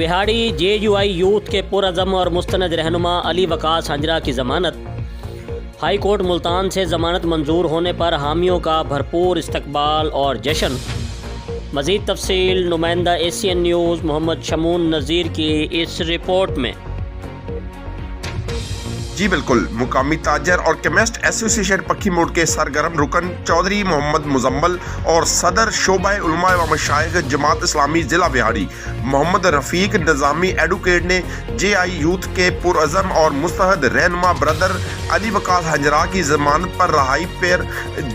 बिहाड़ी JUI youth के पुरअज़म और मुस्तनद रहनुमा अली वकास हंजरा की ज़मानत। हाई कोर्ट मुल्तान से ज़मानत मंजूर होने पर हामियों का भरपूर इस्तकबाल और जश्न। मज़ीद तफसील नुमाइंदा ACN न्यूज़ मोहम्मद शमून नज़ीर की इस रिपोर्ट में। जी बिल्कुल, मुकामी ताजर और केमिस्ट एसोसिएशन पक्की मोड़ के सरगर्म रुकन चौधरी मोहम्मद मुजम्मल और सदर शोबा उलमा व मशाइख जमात इस्लामी ज़िला बिहाड़ी मोहम्मद रफ़ीक निज़ामी एडवोकेट ने JI यूथ के पुरअज़म और मुस्तहद रहनुमा ब्रदर अली वकास हंजरा की ज़मानत पर रहाई पर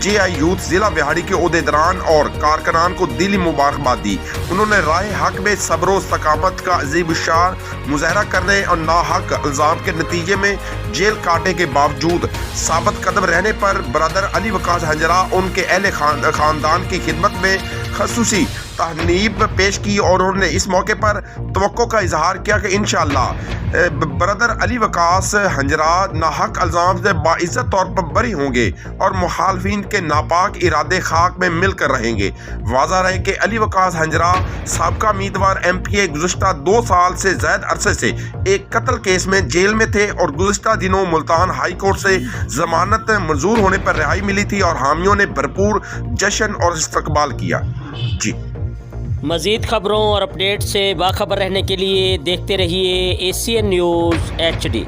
JI यूथ ज़िला बिहाड़ी के ओहदेदारान और कारकुनान को दिली मुबारकबाद दी। उन्होंने राह हक में सब्र इस्तकामत का अजीब शार मुजाहरा करने और नाहक इल्ज़ाम के नतीजे में जेल काटे के बावजूद साबित कदम रहने पर ब्रदर अली वकास हंजरा उनके अहले खानदान की खिदमत में खसूसी तहनीब पेश की और उन्होंने इस मौके पर तवक्को का इजहार किया कि इंशाअल्लाह ब्रदर अली वकास हंजरा नाहक इल्ज़ाम से बाइज़्ज़त तौर पर बरी होंगे और मुखालफिन के नापाक इरादे खाक में मिलकर रहेंगे। वाज़ा रहे कि अली वकास हंजरा साबका उम्मीदवार MPA गुज़श्ता 2 साल से ज़्यादा अरसे से एक कत्ल केस में जेल में थे और गुज़श्ता दिनों मुल्तान हाई कोर्ट से ज़मानत मंजूर होने पर रिहाई मिली थी और हामियों ने भरपूर जश्न और इस्तकबाल किया। जी मज़ीद ख़बरों और अपडेट से बाखबर रहने के लिए देखते रहिए ACN न्यूज़ HD।